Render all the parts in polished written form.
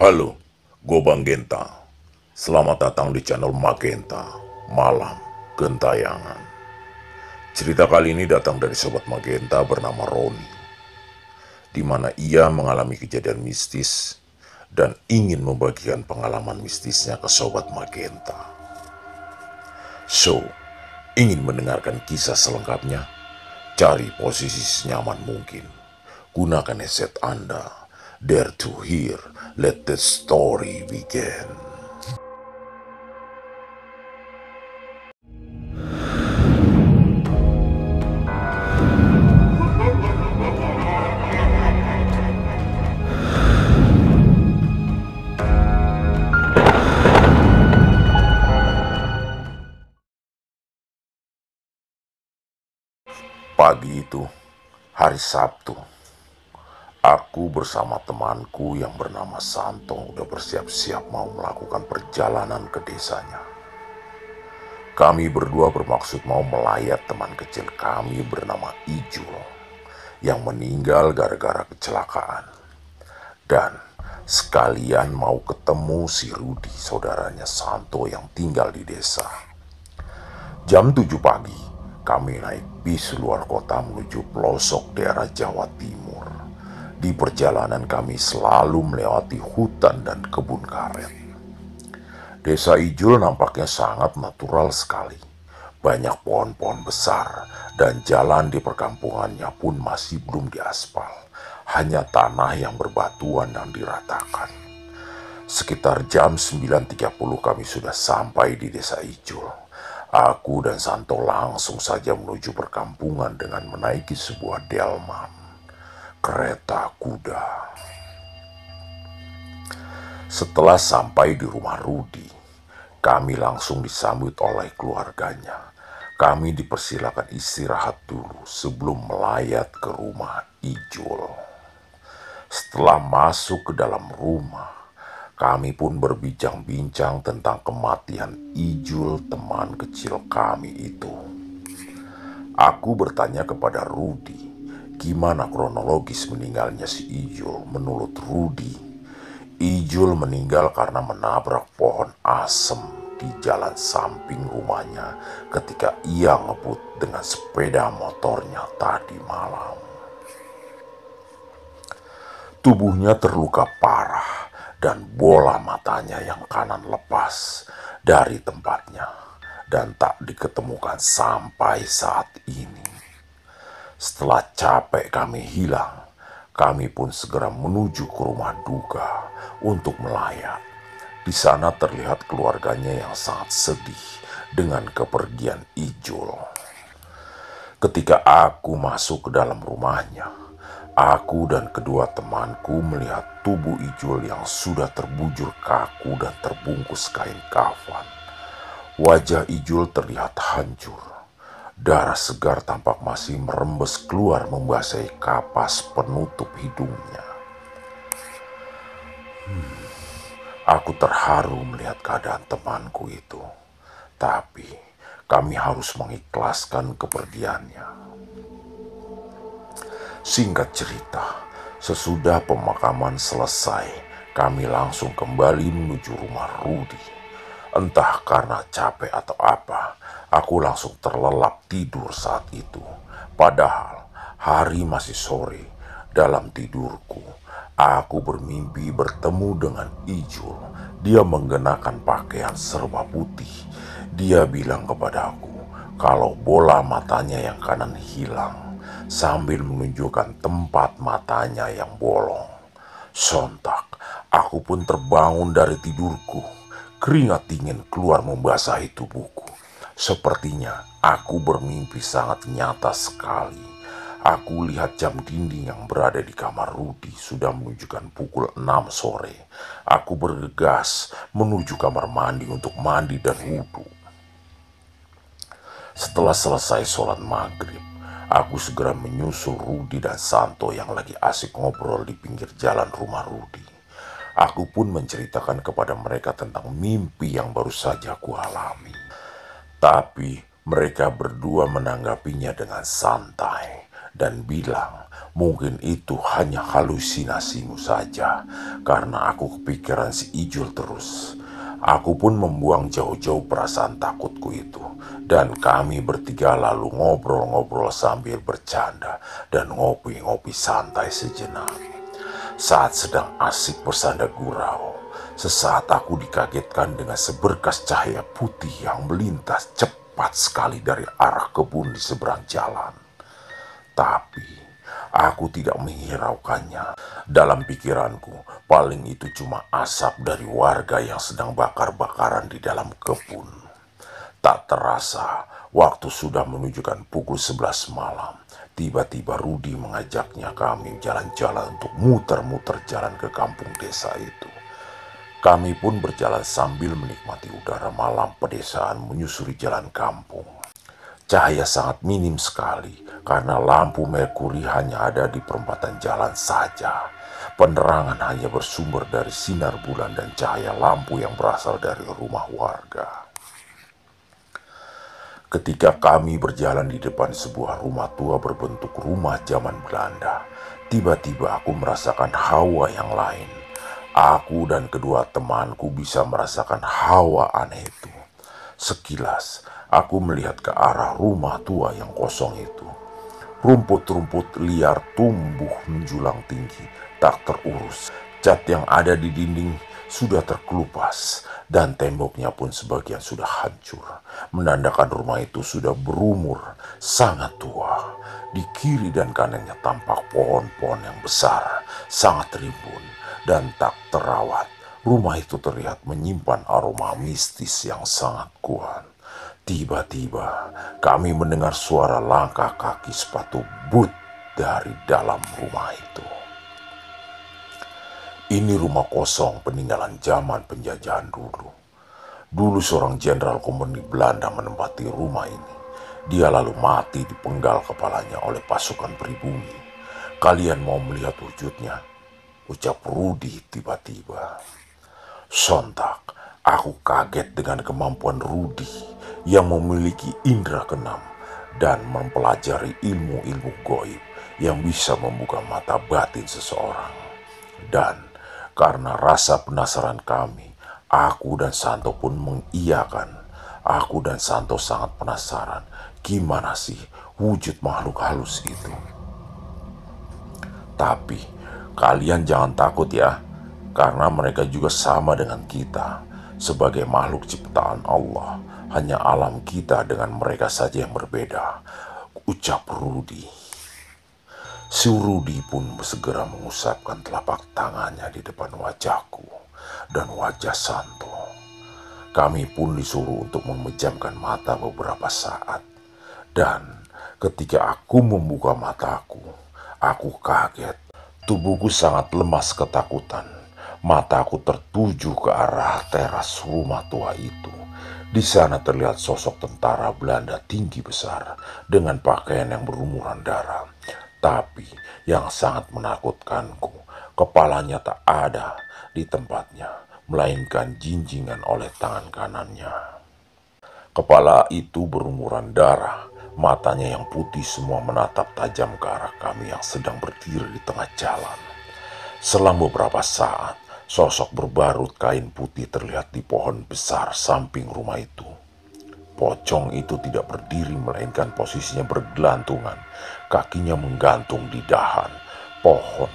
Halo, gue Bang Genta. Selamat datang di channel Magenta, Malam Gentayangan. Cerita kali ini datang dari sobat Magenta bernama Roni, di mana ia mengalami kejadian mistis dan ingin membagikan pengalaman mistisnya ke sobat Magenta. So, ingin mendengarkan kisah selengkapnya? Cari posisi senyaman mungkin. Gunakan headset Anda. Dare to hear. Let the story begin. Pagi itu, hari Sabtu, aku bersama temanku yang bernama Santo udah bersiap-siap mau melakukan perjalanan ke desanya. Kami berdua bermaksud mau melayat teman kecil kami bernama Ijul yang meninggal gara-gara kecelakaan. Dan sekalian mau ketemu si Rudi, saudaranya Santo yang tinggal di desa. Jam 7 pagi, kami naik bis luar kota menuju pelosok daerah Jawa Timur. Di perjalanan kami selalu melewati hutan dan kebun karet. Desa Ijul nampaknya sangat natural sekali. Banyak pohon-pohon besar dan jalan di perkampungannya pun masih belum diaspal. Hanya tanah yang berbatuan dan diratakan. Sekitar jam 9.30 kami sudah sampai di desa Ijul. Aku dan Santo langsung saja menuju perkampungan dengan menaiki sebuah delman, kereta kuda. Setelah sampai di rumah Rudi, kami langsung disambut oleh keluarganya. Kami dipersilakan istirahat dulu sebelum melayat ke rumah Ijul. Setelah masuk ke dalam rumah, kami pun berbincang-bincang tentang kematian Ijul, teman kecil kami itu. Aku bertanya kepada Rudi, gimana kronologis meninggalnya si Ijul. Menurut Rudi, Ijul meninggal karena menabrak pohon asem di jalan samping rumahnya ketika ia ngebut dengan sepeda motornya tadi malam. Tubuhnya terluka parah dan bola matanya yang kanan lepas dari tempatnya dan tak diketemukan sampai saat ini. Setelah capek kami hilang, kami pun segera menuju ke rumah duka untuk melayat. Di sana terlihat keluarganya yang sangat sedih dengan kepergian Ijul. Ketika aku masuk ke dalam rumahnya, aku dan kedua temanku melihat tubuh Ijul yang sudah terbujur kaku dan terbungkus kain kafan. Wajah Ijul terlihat hancur. Darah segar tampak masih merembes keluar membasahi kapas penutup hidungnya. Aku terharu melihat keadaan temanku itu. Tapi kami harus mengikhlaskan kepergiannya. Singkat cerita, sesudah pemakaman selesai, kami langsung kembali menuju rumah Rudi. Entah karena capek atau apa, aku langsung terlelap tidur saat itu. Padahal hari masih sore. Dalam tidurku, aku bermimpi bertemu dengan Ijul. Dia mengenakan pakaian serba putih. Dia bilang kepadaku kalau bola matanya yang kanan hilang, sambil menunjukkan tempat matanya yang bolong. Sontak, aku pun terbangun dari tidurku. Keringat dingin keluar membasahi tubuhku. Sepertinya aku bermimpi sangat nyata sekali. Aku lihat jam dinding yang berada di kamar Rudi sudah menunjukkan pukul 6 sore. Aku bergegas menuju kamar mandi untuk mandi dan wudhu. Setelah selesai sholat maghrib, aku segera menyusul Rudi dan Santo yang lagi asik ngobrol di pinggir jalan rumah Rudi. Aku pun menceritakan kepada mereka tentang mimpi yang baru saja aku alami. Tapi mereka berdua menanggapinya dengan santai dan bilang mungkin itu hanya halusinasimu saja karena aku kepikiran si Ijul terus. Aku pun membuang jauh-jauh perasaan takutku itu, dan kami bertiga lalu ngobrol-ngobrol sambil bercanda dan ngopi-ngopi santai sejenak. Saat sedang asik bersanda gurau, sesaat aku dikagetkan dengan seberkas cahaya putih yang melintas cepat sekali dari arah kebun di seberang jalan. Tapi aku tidak menghiraukannya. Dalam pikiranku, paling itu cuma asap dari warga yang sedang bakar-bakaran di dalam kebun. Tak terasa, waktu sudah menunjukkan pukul 11 malam. Tiba-tiba Rudi mengajaknya kami jalan-jalan untuk muter-muter jalan ke kampung desa itu. Kami pun berjalan sambil menikmati udara malam pedesaan menyusuri jalan kampung. Cahaya sangat minim sekali karena lampu merkuri hanya ada di perempatan jalan saja. Penerangan hanya bersumber dari sinar bulan dan cahaya lampu yang berasal dari rumah warga. Ketika kami berjalan di depan sebuah rumah tua berbentuk rumah zaman Belanda, tiba-tiba aku merasakan hawa yang lain. Aku dan kedua temanku bisa merasakan hawa aneh itu. Sekilas, aku melihat ke arah rumah tua yang kosong itu. Rumput-rumput liar tumbuh menjulang tinggi, tak terurus. Cat yang ada di dinding sudah terkelupas dan temboknya pun sebagian sudah hancur, menandakan rumah itu sudah berumur sangat tua. Di kiri dan kanannya tampak pohon-pohon yang besar, sangat rimbun dan tak terawat. Rumah itu terlihat menyimpan aroma mistis yang sangat kuat. Tiba-tiba kami mendengar suara langkah kaki sepatu boot dari dalam rumah itu. Ini rumah kosong peninggalan zaman penjajahan dulu. Dulu seorang jenderal komunis Belanda menempati rumah ini. Dia lalu mati dipenggal kepalanya oleh pasukan pribumi. Kalian mau melihat wujudnya? Ucap Rudi tiba-tiba. Sontak, aku kaget dengan kemampuan Rudi yang memiliki indera keenam dan mempelajari ilmu-ilmu goib yang bisa membuka mata batin seseorang. Dan karena rasa penasaran kami, aku dan Santo pun mengiyakan. Aku dan Santo sangat penasaran gimana sih wujud makhluk halus itu. Tapi kalian jangan takut ya, karena mereka juga sama dengan kita. Sebagai makhluk ciptaan Allah, hanya alam kita dengan mereka saja yang berbeda, ucap Rudi. Si Rudi pun segera mengusapkan telapak tangannya di depan wajahku dan wajah Santo. Kami pun disuruh untuk memejamkan mata beberapa saat. Dan ketika aku membuka mataku, aku kaget. Tubuhku sangat lemas ketakutan. Mataku tertuju ke arah teras rumah tua itu. Di sana terlihat sosok tentara Belanda tinggi besar dengan pakaian yang berlumuran darah. Tapi yang sangat menakutkanku, kepalanya tak ada di tempatnya, melainkan jinjingan oleh tangan kanannya. Kepala itu berlumuran darah, matanya yang putih semua menatap tajam ke arah kami yang sedang berdiri di tengah jalan. Selang beberapa saat, sosok berbarut kain putih terlihat di pohon besar samping rumah itu. Pocong itu tidak berdiri melainkan posisinya bergelantungan, kakinya menggantung di dahan pohon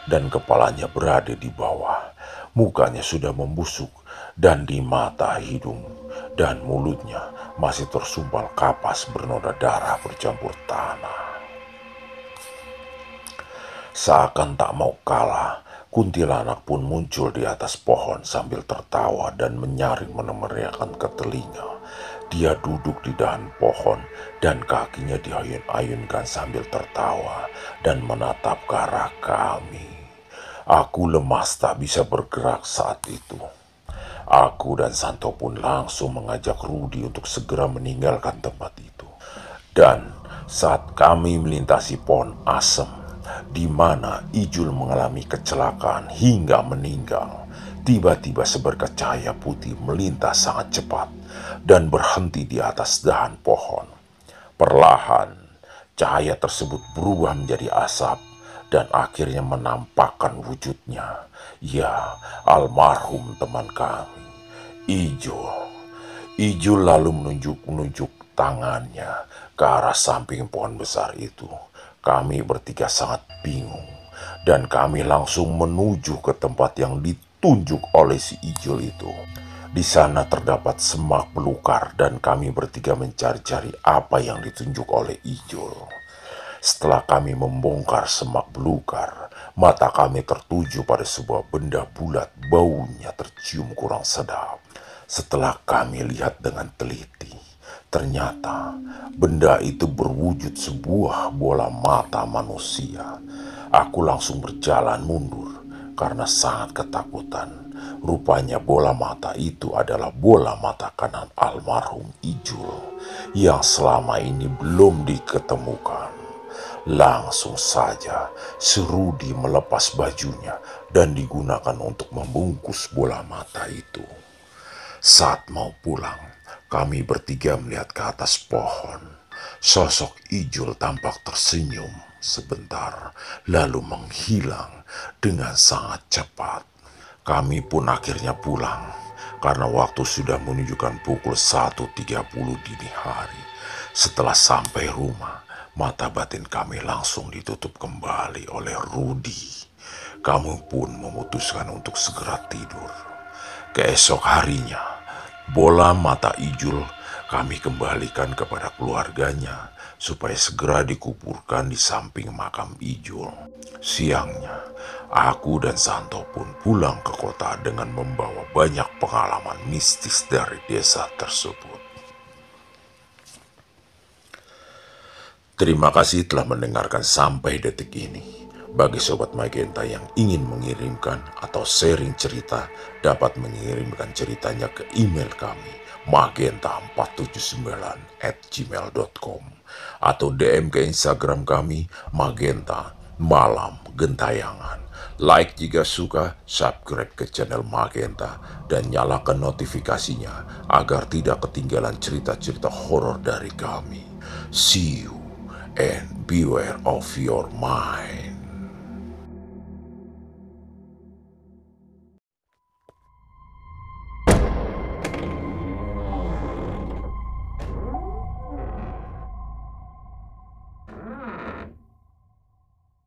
dan kepalanya berada di bawah. Mukanya sudah membusuk dan di mata, hidung, dan mulutnya masih tersumpal kapas bernoda darah bercampur tanah. Seakan tak mau kalah, kuntilanak pun muncul di atas pohon sambil tertawa dan menyaring meneriakkan ke telinga. Dia duduk di dahan pohon dan kakinya diayun-ayunkan sambil tertawa dan menatap ke arah kami. Aku lemas tak bisa bergerak saat itu. Aku dan Santo pun langsung mengajak Rudi untuk segera meninggalkan tempat itu. Dan saat kami melintasi pohon asem, di mana Ijul mengalami kecelakaan hingga meninggal, tiba-tiba seberkas cahaya putih melintas sangat cepat dan berhenti di atas dahan pohon. Perlahan, Cahaya tersebut berubah menjadi asap dan akhirnya menampakkan wujudnya. Ya, almarhum teman kami, Ijul. Ijul lalu menunjuk tangannya ke arah samping pohon besar itu. Kami bertiga sangat bingung dan kami langsung menuju ke tempat yang ditunjuk oleh si Ijul itu. Di sana terdapat semak belukar dan kami bertiga mencari-cari apa yang ditunjuk oleh Ijul. Setelah kami membongkar semak belukar, mata kami tertuju pada sebuah benda bulat, baunya tercium kurang sedap. Setelah kami lihat dengan teliti, ternyata benda itu berwujud sebuah bola mata manusia. Aku langsung berjalan mundur karena sangat ketakutan. Rupanya bola mata itu adalah bola mata kanan almarhum Ijul yang selama ini belum diketemukan. Langsung saja si Rudi melepas bajunya dan digunakan untuk membungkus bola mata itu. Saat mau pulang, kami bertiga melihat ke atas pohon. Sosok Ijul tampak tersenyum sebentar, lalu menghilang dengan sangat cepat. Kami pun akhirnya pulang, karena waktu sudah menunjukkan pukul 1.30 dini hari. Setelah sampai rumah, mata batin kami langsung ditutup kembali oleh Rudi. Kami pun memutuskan untuk segera tidur. Keesok harinya, bola mata Ijul kami kembalikan kepada keluarganya supaya segera dikuburkan di samping makam Ijul. Siangnya, aku dan Santo pun pulang ke kota dengan membawa banyak pengalaman mistis dari desa tersebut. Terima kasih telah mendengarkan sampai detik ini. Bagi Sobat Magenta yang ingin mengirimkan atau sharing cerita, dapat mengirimkan ceritanya ke email kami magenta479@gmail.com atau DM ke Instagram kami Magenta Malam Gentayangan. Like jika suka, subscribe ke channel Magenta, dan nyalakan notifikasinya agar tidak ketinggalan cerita-cerita horor dari kami. See you and beware of your mind.